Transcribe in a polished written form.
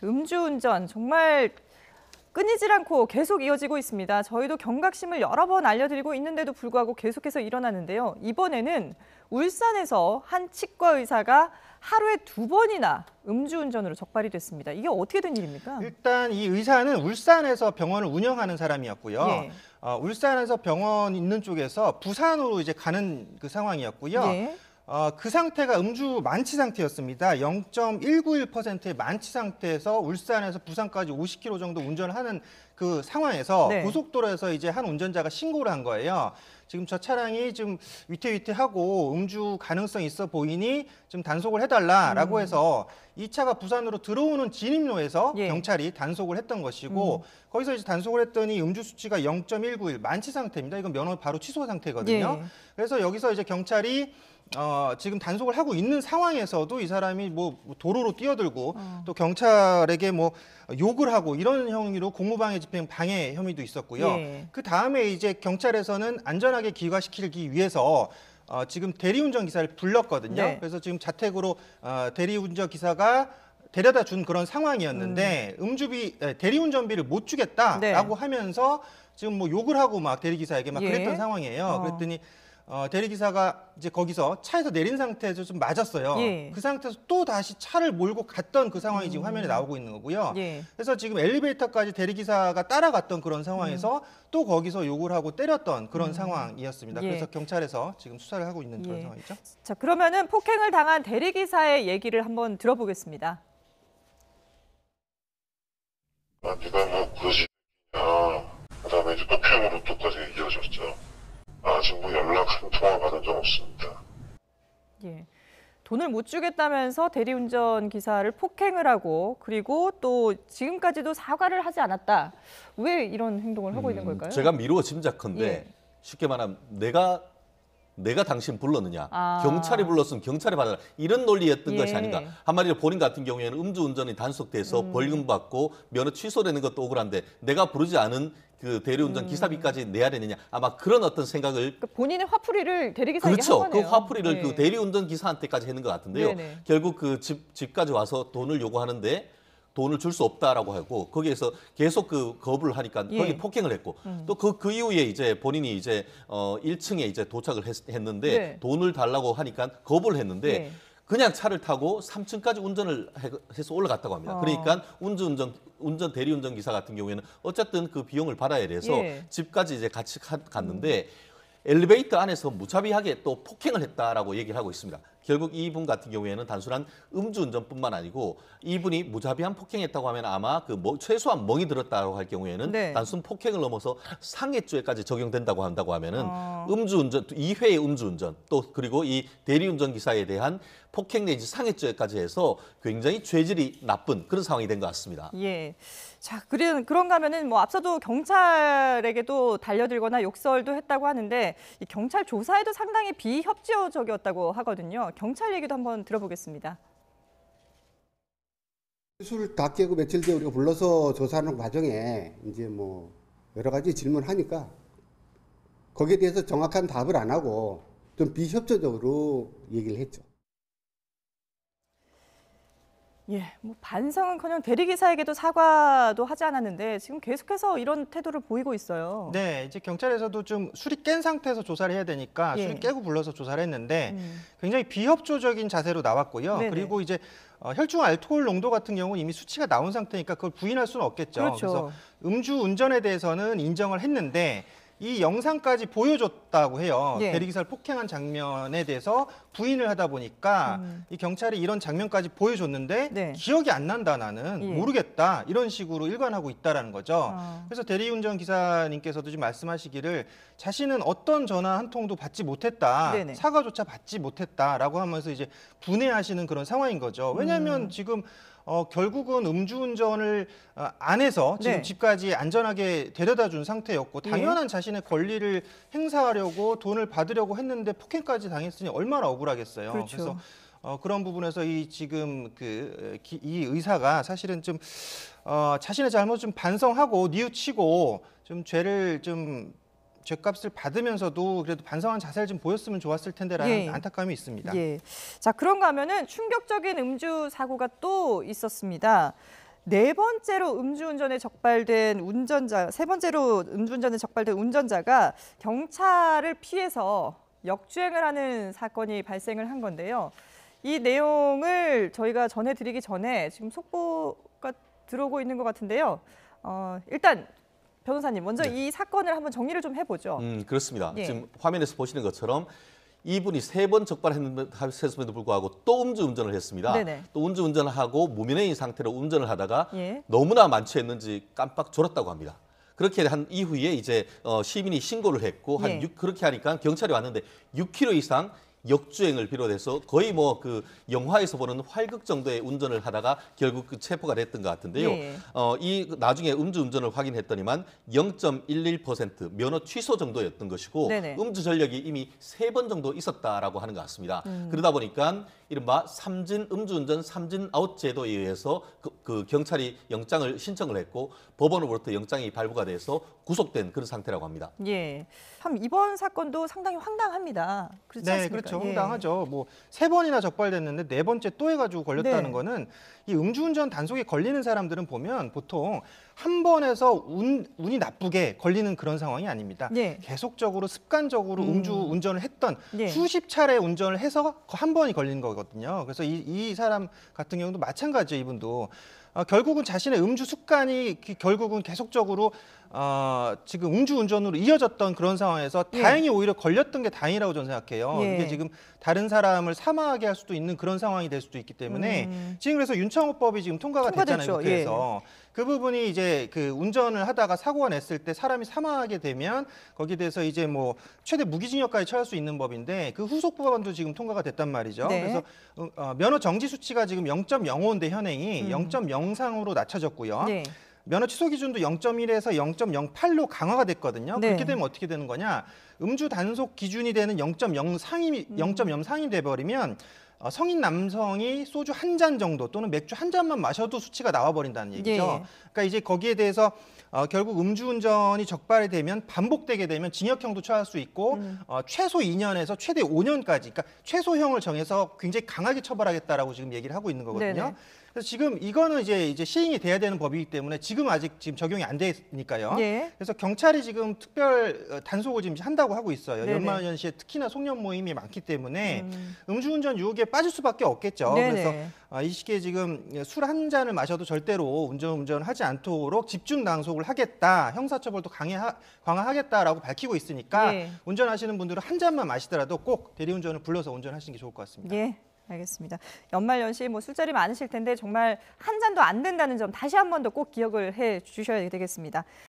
음주운전 정말 끊이질 않고 계속 이어지고 있습니다. 저희도 경각심을 여러 번 알려드리고 있는데도 불구하고 계속해서 일어나는데요. 이번에는 울산에서 한 치과 의사가 하루에 2번이나 음주운전으로 적발이 됐습니다. 이게 어떻게 된 일입니까? 일단 이 의사는 울산에서 병원을 운영하는 사람이었고요. 예. 울산에서 병원 있는 쪽에서 부산으로 이제 가는 그 상황이었고요. 예. 그 상태가 음주 만취 상태였습니다. 0.191%의 만취 상태에서 울산에서 부산까지 50km 정도 운전을 하는 그 상황에서 네. 고속도로에서 이제 한 운전자가 신고를 한 거예요. 지금 저 차량이 좀 위태위태하고 음주 가능성이 있어 보이니 좀 단속을 해달라라고 해서 이 차가 부산으로 들어오는 진입로에서 예. 경찰이 단속을 했던 것이고 거기서 이제 단속을 했더니 음주 수치가 0.191 만취 상태입니다. 이건 면허 바로 취소 상태거든요. 예. 그래서 여기서 이제 경찰이 지금 단속을 하고 있는 상황에서도 이 사람이 뭐 도로로 뛰어들고 또 경찰에게 뭐 욕을 하고 이런 행위로 공무방해 집행 방해 혐의도 있었고요. 예. 그 다음에 이제 경찰에서는 안전하게 귀가시키기 위해서 지금 대리운전 기사를 불렀거든요. 네. 그래서 지금 자택으로 대리운전 기사가 데려다 준 그런 상황이었는데 대리운전비를 못 주겠다라고 네. 하면서 지금 뭐 욕을 하고 막 대리기사에게 막 예. 그랬던 상황이에요. 그랬더니 대리기사가 이제 거기서 차에서 내린 상태에서 좀 맞았어요. 예. 그 상태에서 또 다시 차를 몰고 갔던 그 상황이 지금 화면에 나오고 있는 거고요. 예. 그래서 지금 엘리베이터까지 대리기사가 따라갔던 그런 상황에서 또 거기서 욕을 하고 때렸던 그런 상황이었습니다. 예. 그래서 경찰에서 지금 수사를 하고 있는 그런 예. 상황이죠. 자, 그러면은 폭행을 당한 대리기사의 얘기를 한번 들어보겠습니다. 네가 뭐 그러지 그다음에 이제 폭행으로 또까지 이어졌죠. 아직 뭐 연락 한 통화 받은 적 없습니다. 예. 돈을 못 주겠다면서 대리운전 기사를 폭행을 하고 그리고 또 지금까지도 사과를 하지 않았다. 왜 이런 행동을 하고 있는 걸까요? 제가 미루어 짐작컨대 예. 쉽게 말하면 내가 당신 불렀느냐, 아. 경찰이 불렀으면 경찰이 받아라 이런 논리였던 예. 것이 아닌가. 한마디로 본인 같은 경우에는 음주운전이 단속돼서 벌금 받고 면허 취소되는 것도 억울한데 내가 부르지 않은 그 대리운전 기사비까지 내야 되느냐. 아마 그런 어떤 생각을 그러니까 본인의 화풀이를 대리기사에게 그렇죠. 한 그 거네요. 화풀이를 예. 그 대리운전 기사한테까지 했는 것 같은데요. 네네. 결국 그 집까지 와서 돈을 요구하는데 돈을 줄 수 없다라고 하고 거기에서 계속 그 거부를 하니까 예. 거기 폭행을 했고 또 그 이후에 이제 본인이 이제 1층에 이제 도착을 했는데 네. 돈을 달라고 하니까 거부를 했는데 예. 그냥 차를 타고 3층까지 운전을 해서 올라갔다고 합니다. 그러니까 운전 대리운전 기사 같은 경우에는 어쨌든 그 비용을 받아야 돼서 예. 집까지 이제 같이 갔는데 엘리베이터 안에서 무자비하게 또 폭행을 했다라고 얘기를 하고 있습니다. 결국 이분 같은 경우에는 단순한 음주운전뿐만 아니고 이분이 무자비한 폭행했다고 하면 아마 그 최소한 멍이 들었다고 할 경우에는 네. 단순 폭행을 넘어서 상해죄까지 적용된다고 한다고 하면은 음주운전 2회의 음주운전 또 그리고 이 대리운전 기사에 대한 폭행 내지 상해죄까지 해서 굉장히 죄질이 나쁜 그런 상황이 된 것 같습니다. 예. 자, 그런가 하면은 뭐 앞서도 경찰에게도 달려들거나 욕설도 했다고 하는데 이 경찰 조사에도 상당히 비협조적이었다고 하거든요. 경찰 얘기도 한번 들어보겠습니다. 술 다 깨고 며칠 뒤에 우리가 불러서 조사하는 과정에 이제 뭐 여러 가지 질문하니까 거기에 대해서 정확한 답을 안 하고 좀 비협조적으로 얘기를 했죠. 예, 뭐 반성은커녕 대리기사에게도 사과도 하지 않았는데 지금 계속해서 이런 태도를 보이고 있어요. 네, 이제 경찰에서도 좀 술이 깬 상태에서 조사를 해야 되니까 예. 술이 깨고 불러서 조사를 했는데 굉장히 비협조적인 자세로 나왔고요. 네네. 그리고 이제 혈중 알코올 농도 같은 경우는 이미 수치가 나온 상태니까 그걸 부인할 수는 없겠죠. 그렇죠. 그래서 음주 운전에 대해서는 인정을 했는데 이 영상까지 보여줬다고 해요. 예. 대리기사를 폭행한 장면에 대해서 부인을 하다 보니까 이 경찰이 이런 장면까지 보여줬는데 네. 기억이 안 난다 나는 예. 모르겠다 이런 식으로 일관하고 있다라는 거죠. 아. 그래서 대리운전 기사님께서도 지금 말씀하시기를 자신은 어떤 전화 한 통도 받지 못했다, 네네. 사과조차 받지 못했다라고 하면서 이제 분해하시는 그런 상황인 거죠. 왜냐하면 지금 결국은 음주운전을 안 해서 지금 네. 집까지 안전하게 데려다 준 상태였고 당연한 자신의 권리를 행사하려고 돈을 받으려고 했는데 폭행까지 당했으니 얼마나 억울하겠어요. 그렇죠. 그래서 그런 부분에서 이 의사가 사실은 좀 자신의 잘못을 좀 반성하고 뉘우치고 좀 죄값을 받으면서도 그래도 반성한 자세를 좀 보였으면 좋았을 텐데라는 예. 안타까움이 있습니다. 예. 자, 그런가 하면은 충격적인 음주 사고가 또 있었습니다. 네 번째로 음주운전에 적발된 운전자, 세 번째로 음주운전에 적발된 운전자가 경찰을 피해서 역주행을 하는 사건이 발생을 한 건데요. 이 내용을 저희가 전해드리기 전에 지금 속보가 들어오고 있는 것 같은데요. 일단 변호사님 먼저 이 사건을 한번 정리를 좀 해보죠. 그렇습니다. 예. 지금 화면에서 보시는 것처럼 이분이 3번 적발했음에도 불구하고 또 음주운전을 했습니다. 네네. 또 음주운전을 하고 무면허인 상태로 운전을 하다가 예. 너무나 만취했는지 깜빡 졸았다고 합니다. 그렇게 한 이후에 이제 시민이 신고를 했고 예. 그렇게 하니까 경찰이 왔는데 6km 이상 역주행을 비롯해서 거의 뭐 그 영화에서 보는 활극 정도의 운전을 하다가 결국 그 체포가 됐던 것 같은데요. 예. 이 나중에 음주운전을 확인했더니만 0.11% 면허 취소 정도였던 것이고 네네. 음주 전력이 이미 3번 정도 있었다라고 하는 것 같습니다. 그러다 보니까 이른바 삼진 음주운전 삼진 아웃 제도에 의해서 그 경찰이 영장을 신청을 했고 법원으로부터 영장이 발부가 돼서 구속된 그런 상태라고 합니다. 예. 참 이번 사건도 상당히 황당합니다. 그렇지 네, 않습니까? 그렇죠. 예. 황당하죠. 뭐 3번이나 적발됐는데 4번째 또 해가지고 걸렸다는 네. 거는 이 음주운전 단속에 걸리는 사람들은 보면 보통 한 번에서 운이 나쁘게 걸리는 그런 상황이 아닙니다. 예. 계속적으로 습관적으로 음주운전을 했던 예. 수십 차례 운전을 해서 한 번이 걸린 거거든요. 그래서 이 사람 같은 경우도 마찬가지죠. 이분도. 결국은 자신의 음주 습관이 결국은 계속적으로 지금 음주운전으로 이어졌던 그런 상황에서 예. 다행히 오히려 걸렸던 게 다행이라고 저는 생각해요. 예. 이게 지금 다른 사람을 사망하게 할 수도 있는 그런 상황이 될 수도 있기 때문에 지금 그래서 윤창호법이 지금 통과가 통과됐죠. 됐잖아요. 국회에서. 그 부분이 이제 그 운전을 하다가 사고가 냈을 때 사람이 사망하게 되면 거기에 대해서 이제 뭐 최대 무기징역까지 처할 수 있는 법인데 그 후속 법안도 지금 통과가 됐단 말이죠. 네. 그래서 면허 정지 수치가 지금 0.05인데 현행이 0.03으로 낮춰졌고요. 네. 면허 취소 기준도 0.1에서 0.08로 강화가 됐거든요. 네. 그렇게 되면 어떻게 되는 거냐? 음주 단속 기준이 되는 0.03이 돼버리면 성인 남성이 소주 한 잔 정도 또는 맥주 한 잔만 마셔도 수치가 나와버린다는 얘기죠. 예. 그러니까 이제 거기에 대해서 결국 음주운전이 적발이 되면 반복되게 되면 징역형도 처할 수 있고 최소 2년에서 최대 5년까지, 그러니까 최소형을 정해서 굉장히 강하게 처벌하겠다라고 지금 얘기를 하고 있는 거거든요. 네네. 그래서 지금 이거는 이제 시행이 돼야 되는 법이기 때문에 지금 아직 지금 적용이 안 되니까요. 예. 그래서 경찰이 지금 특별 단속을 지금 한다고 하고 있어요. 네네. 연말연시에 특히나 송년 모임이 많기 때문에 음주운전 유혹에 빠질 수밖에 없겠죠. 네네. 그래서 이 시기에 지금 술 한 잔을 마셔도 절대로 운전을 하지 않도록 집중 단속을 하겠다, 형사처벌도 강화하겠다라고 밝히고 있으니까 예. 운전하시는 분들은 한 잔만 마시더라도 꼭 대리운전을 불러서 운전하시는 게 좋을 것 같습니다. 예. 알겠습니다. 연말연시 뭐 술자리 많으실 텐데 정말 한 잔도 안 된다는 점 다시 한 번 더 꼭 기억을 해 주셔야 되겠습니다.